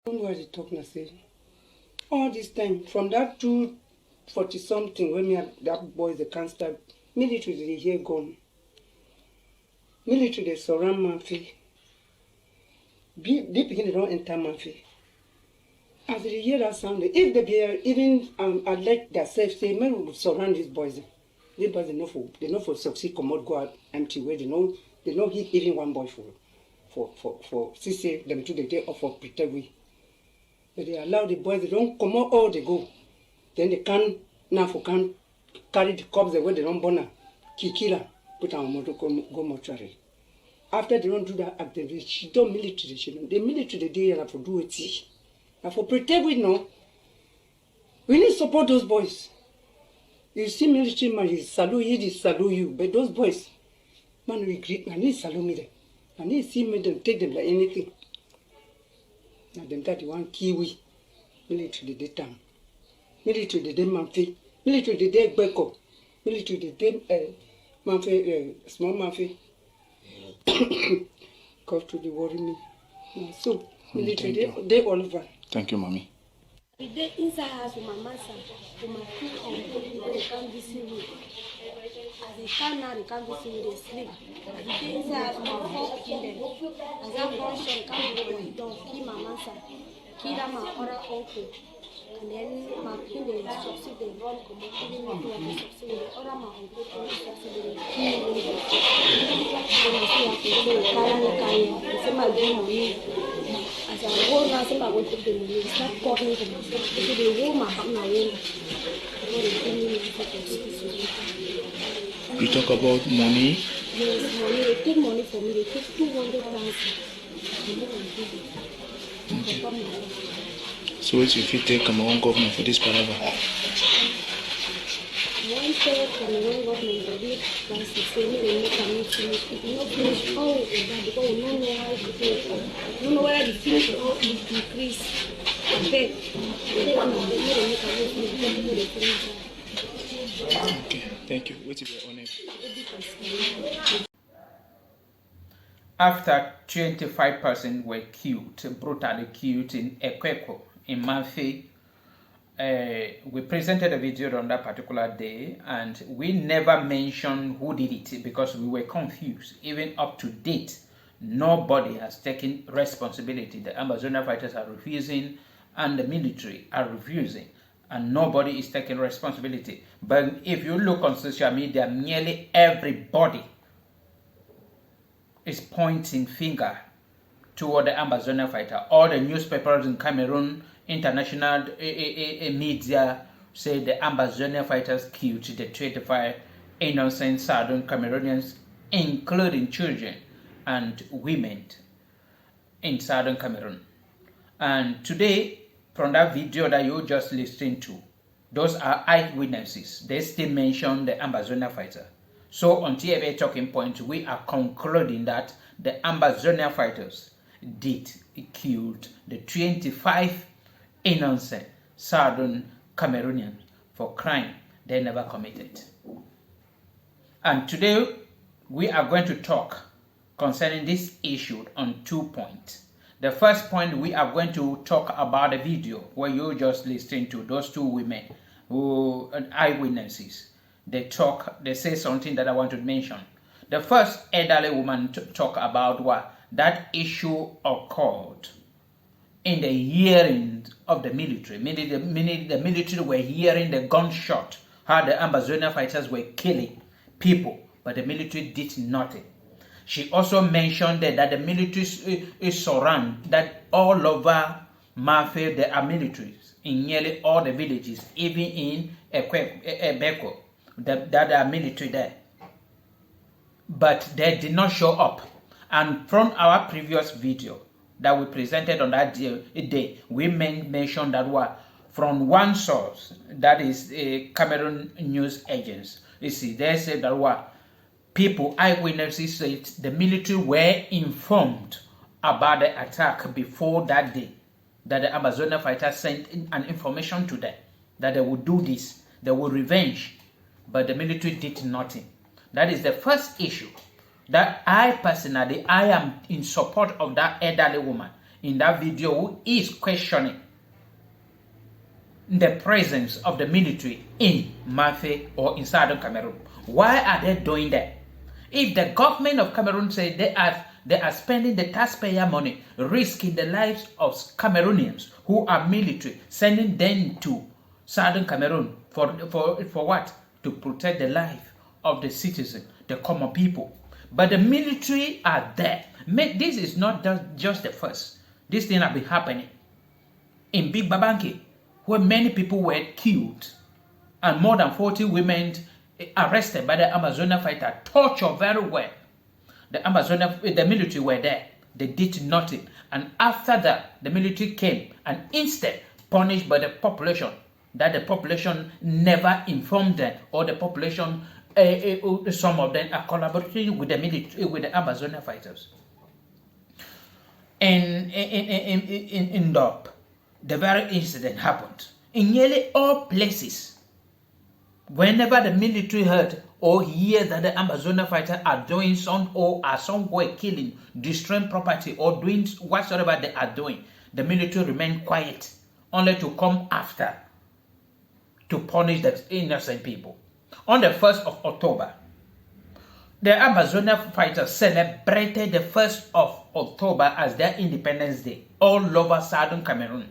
What they talk now say? All this time, from that 240 something, when me that boys they can't start, military they here gone. Military they surround Manfi. They begin they don't enter Manfi. As they hear that sound, if they be even alert themselves, say, men will surround these boys. These boys they know for succeed, come out, go out empty where they know hit even one boy for CC them to the day of for protect we. But they allow the boys, they don't come out all they go. Then they can carry the cops the way they don't burn kill her, put on motor go mortuary. After they don't do that act, she don't military. The military they have to do it. And for protect we know, we need to support those boys. You see military man, he salute you, but those boys, man, we greet, I need to salute me them. I need to see me them, take them like anything. Now them that you want Kiwi, military the day time, military the day Manfi, military the day Egbekaw, military the day Manfi, small Manfi. God to the worry me. So military they all over. Thank you, mommy. The day inside house with my master, with my two uncles, they can't visit me. As they come now, they can't visit me, they sleep. The day inside house with my four children, as that gunshot, they can't go to the door, kill my master, kill my other uncle. And then my people, they succeed, they run, come up, even my people, they succeed, the other my uncle, they succeed, they kill me. They say my dream. As I go now, I want to take the money. Start calling to myself. So they hold my hand away. You talk about money? Yes, money. They take money from me. They take 200,000. So what if you take Cameroon government for this palaver? One third Cameroon government will be like 6 million. They make a meeting. If you not finish all of that, because we don't know how to do it. We don't know whether the finish or it decrease. I beg. They make a meeting. Okay, thank you. What is your honor? After 25% were killed, brutally killed in Egbekaw, in Manfi, we presented a video on that particular day, and we never mentioned who did it because we were confused. Even up to date, nobody has taken responsibility. The Ambazonian fighters are refusing, and the military are refusing, and nobody is taking responsibility. But if you look on social media, nearly everybody is pointing finger toward the Ambazonian fighter. All the newspapers in Cameroon, international media say the Ambazonian fighters killed the 25 innocent Southern Cameroonians, including children and women in Southern Cameroon. And today, from that video that you just listened to, those are eyewitnesses. They still mention the Ambazonian fighter. So on TFA Talking Point, we are concluding that the Ambazonian fighters did killed the 25 innocent Southern Cameroonians for crime they never committed. And today we are going to talk concerning this issue on 2 points. The first point, we are going to talk about the video where you just listened to those two women who are eyewitnesses. They say something that I want to mention. The first elderly woman talk about what that issue occurred in the hearing of the military. Meaning the military were hearing the gunshot, how the Ambazonian fighters were killing people, but the military did nothing. She also mentioned that the military is surrounded, that all over Manfi there are militaries in nearly all the villages, even in Egbekaw, that are military there. But they did not show up. And from our previous video that we presented on that day, we mentioned that what from one source, that is a Cameroon news agents. You see, they said that what people, eyewitnesses said the military were informed about the attack before that day, that the Ambazonian fighters sent an information to them that they would do this, they would revenge, but the military did nothing. That is the first issue that I personally, I am in support of that elderly woman in that video who is questioning the presence of the military in Mafe or in Southern Cameroon. Why are they doing that? If the government of Cameroon say they are spending the taxpayer money, risking the lives of Cameroonians who are military, sending them to Southern Cameroon for what? To protect the life of the citizen, the common people. But the military are there. This is not just the first. This thing has been happening in Big Babanke, where many people were killed and more than 40 women arrested by the Ambazonian fighter, tortured very well. The military were there. They did nothing. And after that, the military came and instead punished by the population, that the population never informed them, or the population, some of them are collaborating with the military, with the Ambazonian fighters. And in Dop, the very incident happened. In nearly all places, whenever the military heard or hear that the Ambazonian fighters are doing some or are somewhere killing, destroying property, or doing whatsoever they are doing, the military remain quiet, only to come after to punish the innocent people. On the 1st of October, the Ambazonian fighters celebrated the 1st of October as their Independence Day all over Southern Cameroon,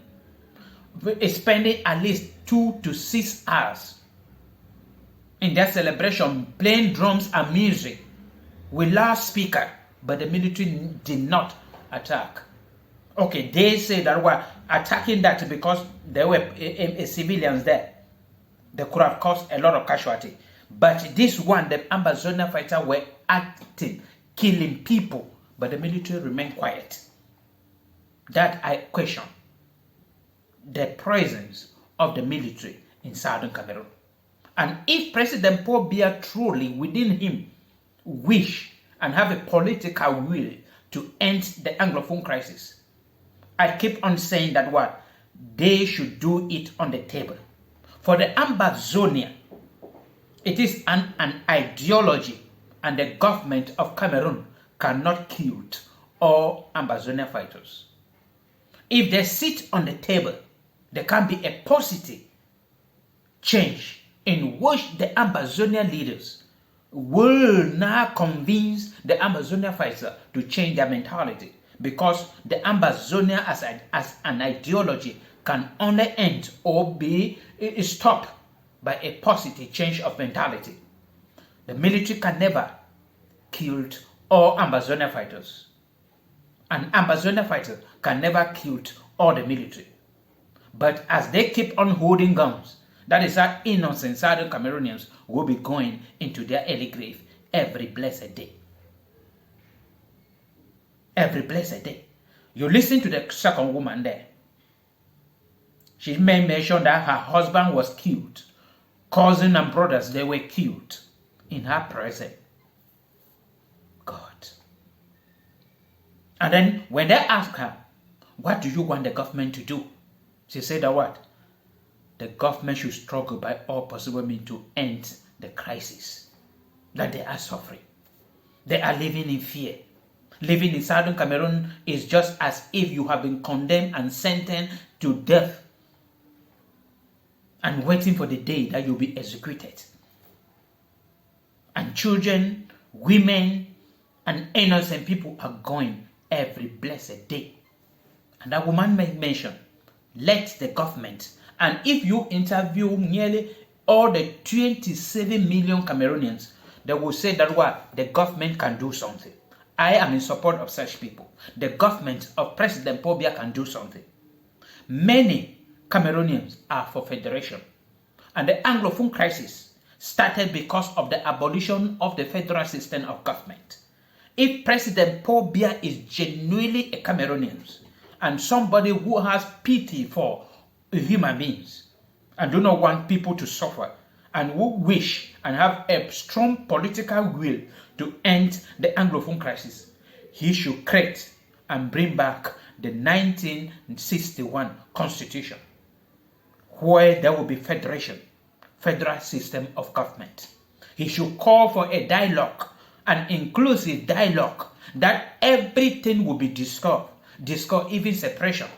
spending at least 2 to 6 hours in their celebration, playing drums and music with loudspeaker, but the military did not attack. Okay, they say that were attacking that because there were civilians there. They could have caused a lot of casualty. But this one, the Ambazonian fighters were acting, killing people, but the military remained quiet. That I question the presence of the military in Southern Cameroon. And if President Paul Biya truly within him wish and have a political will to end the Anglophone crisis, I keep on saying that what? They should do it on the table. For the Ambazonian, it is an ideology, and the government of Cameroon cannot kill all Ambazonian fighters. If they sit on the table, there can be a positive change in which the Ambazonian leaders will now convince the Ambazonian fighters to change their mentality, because the Ambazonian as an ideology can only end or be stopped by a positive change of mentality. The military can never kill all Ambazonian fighters, and Ambazonian fighters can never kill all the military. But as they keep on holding guns, that is how innocent Southern Cameroonians will be going into their early grave every blessed day. Every blessed day. You listen to the second woman there. She may mention that her husband was killed. Cousin and brothers, they were killed in her presence. God. And then when they ask her, what do you want the government to do? She said that what? The government should struggle by all possible means to end the crisis that they are suffering. They are living in fear. Living in Southern Cameroon is just as if you have been condemned and sentenced to death and waiting for the day that you'll be executed. And children, women, and innocent people are going every blessed day. And that woman mentioned, let the government, and if you interview nearly all the 27 million Cameroonians, they will say that what? The government can do something. I am in support of such people. The government of President Paul Biya can do something. Many Cameroonians are for federation. And the Anglophone crisis started because of the abolition of the federal system of government. If President Paul Biya is genuinely a Cameroonian and somebody who has pity for human beings and do not want people to suffer, and who wish and have a strong political will to end the Anglophone crisis, he should create and bring back the 1961 Constitution, where there will be federation, federal system of government. He should call for a dialogue, an inclusive dialogue, that everything will be discussed, discuss even separation,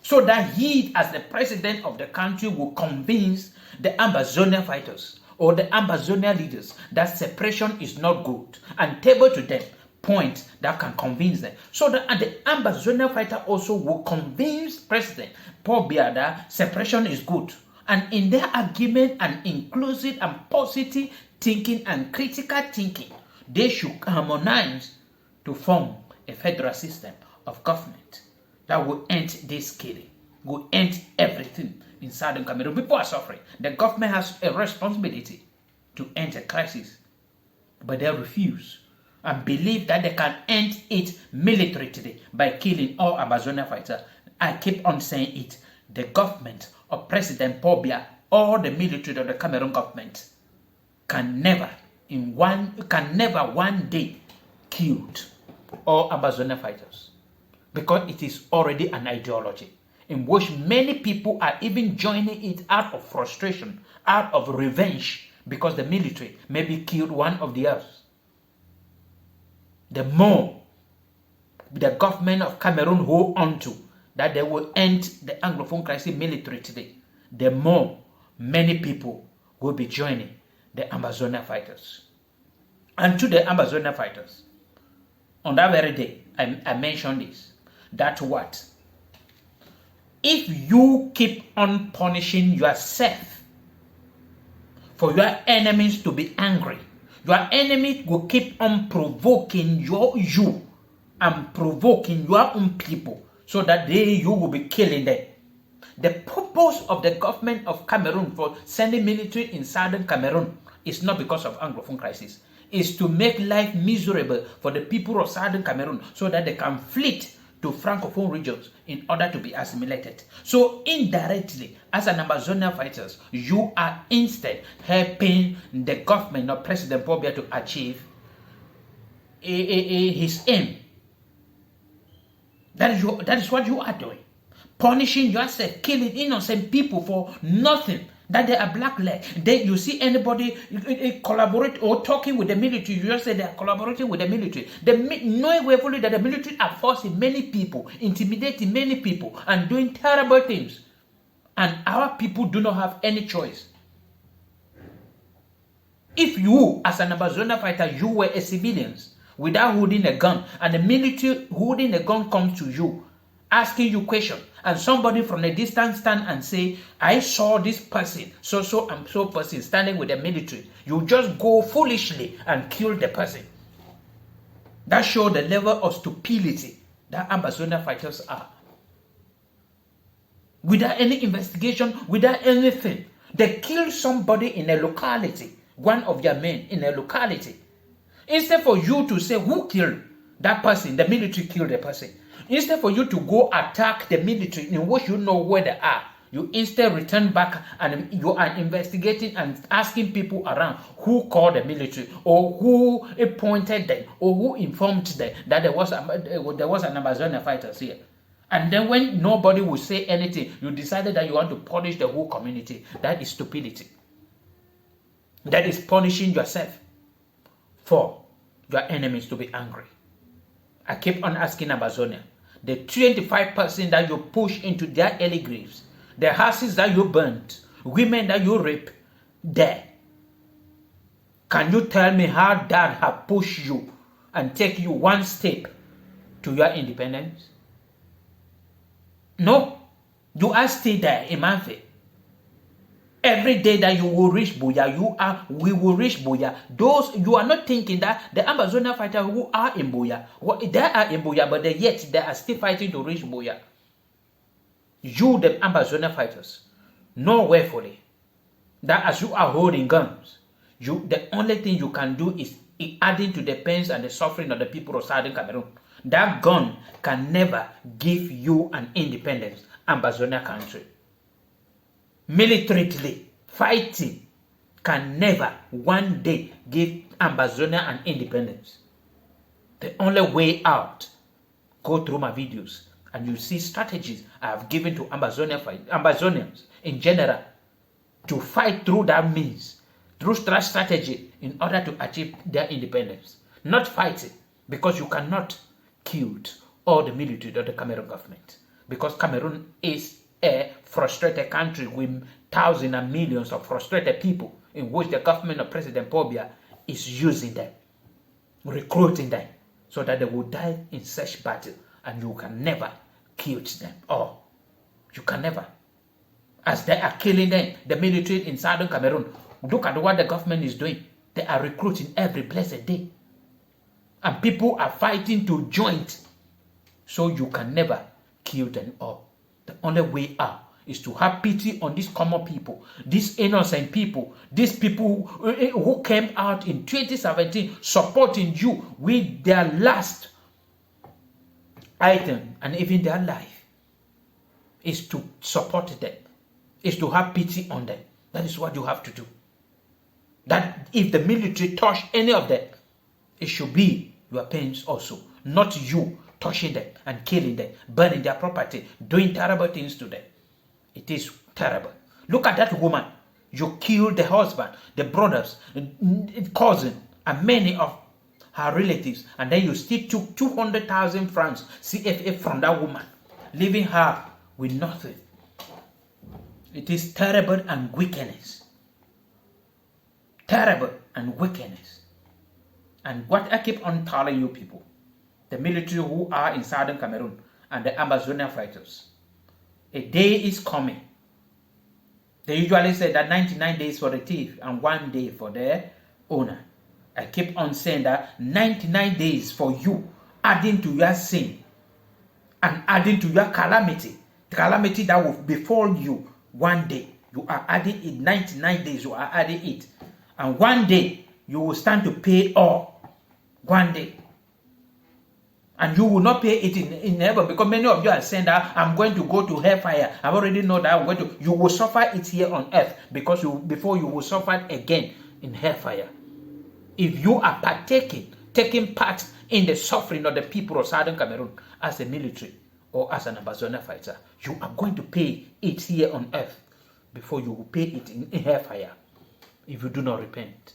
so that he, as the president of the country, will convince the Ambazonian fighters or the Ambazonian leaders that separation is not good, and table to them points that can convince them, so that the Ambazonian fighter also will convince President Paul Biya that separation is good. And in their argument and inclusive and positive thinking and critical thinking, they should harmonize to form a federal system of government that will end this killing, will end everything in Southern Cameroon. People are suffering. The government has a responsibility to end the crisis, but they refuse and believe that they can end it militarily by killing all Ambazonian fighters. I keep on saying it. The government of President Paul Biya or the military of the Cameroon government can never one day kill all Ambazonian fighters, because it is already an ideology in which many people are even joining it out of frustration, out of revenge, because the military maybe killed one of the others. The more the government of Cameroon hold on to that they will end the Anglophone crisis militarily, the more many people will be joining the Ambazonian fighters. And to the Ambazonian fighters, on that very day, I mentioned this, that what? If you keep on punishing yourself for your enemies to be angry, your enemy will keep on provoking you and provoking your own people, so that you will be killing them. The purpose of the government of Cameroon for sending military in Southern Cameroon is not because of Anglophone crisis. It's to make life miserable for the people of Southern Cameroon, so that they can flee to Francophone regions in order to be assimilated. So indirectly, as an Ambazonian fighters, you are instead helping the government of President Paul Biya to achieve his aim. That is what you are doing. Punishing yourself, killing innocent people for nothing. That they are black leg. Then you see anybody collaborate or talking with the military, you just say they are collaborating with the military. Knowing willfully that the military are forcing many people, intimidating many people, and doing terrible things. And our people do not have any choice. If you, as an Ambazonian fighter, you were a civilian without holding a gun, and the military holding a gun comes to you, asking you questions, and somebody from a distance stand and say, I saw this person, so and so person standing with the military, you just go foolishly and kill the person. That shows the level of stupidity that Ambazonian fighters are. Without any investigation, without anything, they kill somebody in a locality, one of your men in a locality. Instead for you to say, who killed that person? The military killed the person. Instead for you to go attack the military in which you know where they are, you instead return back and you are investigating and asking people around who called the military, or who appointed them, or who informed them that there was an Ambazonian fighter here. And then when nobody will say anything, you decided that you want to punish the whole community. That is stupidity. That is punishing yourself for your enemies to be angry. I keep on asking Ambazonia, the 25% that you push into their early graves, the houses that you burnt, women that you rape, there. Can you tell me how that has pushed you and take you one step to your independence? No, you are still there in Manfe. Every day that you will reach Buya, we will reach Buya. Those, you are not thinking that the Ambazonian fighters who are in Buya, they are in Buya, but yet they are still fighting to reach Buya. You, the Ambazonian fighters, know willfully that as you are holding guns, the only thing you can do is adding to the pains and the suffering of the people of Southern Cameroon. That gun can never give you an independent Ambazonian country. Militarily, fighting can never one day give Ambazonia an independence. The only way out, go through my videos and you see strategies I have given to Ambazonians in general to fight through that means, through strategy in order to achieve their independence. Not fighting, because you cannot kill or the military or the Cameroon government. Because Cameroon is a frustrated country with thousands and millions of frustrated people in which the government of President Paul Biya is using them, recruiting them, so that they will die in such battle, and you can never kill them. Or you can never. As they are killing them, the military in Southern Cameroon, look at what the government is doing. They are recruiting every blessed day. And people are fighting to join. So you can never kill them all. The only way out is to have pity on these common people, these innocent people, these people who came out in 2017 supporting you with their last item and even their life. Is to support them, is to have pity on them. That is what you have to do. That if the military touch any of them, it should be your parents also, not you touching them and killing them, burning their property, doing terrible things to them. It is terrible. Look at that woman. You killed the husband, the brothers, cousin, and many of her relatives, and then you still took 200,000 francs CFA from that woman, leaving her with nothing. It is terrible and wickedness. Terrible and wickedness. And what I keep on telling you people, the military who are in Southern Cameroon and the Ambazonian fighters, a day is coming. They usually say that 99 days for the thief and 1 day for the owner. I keep on saying that 99 days for you, adding to your sin and adding to your calamity, the calamity that will befall you 1 day. You are adding it. 99 days you are adding it. And 1 day you will stand to pay all. 1 day. And you will not pay it in heaven, because many of you are saying that I'm going to go to hellfire. I already know that I'm going to. You will suffer it here on earth, because before you will suffer it again in hellfire. If you are taking part in the suffering of the people of Southern Cameroon as a military or as an Ambazonian fighter, you are going to pay it here on earth before you will pay it in hellfire if you do not repent.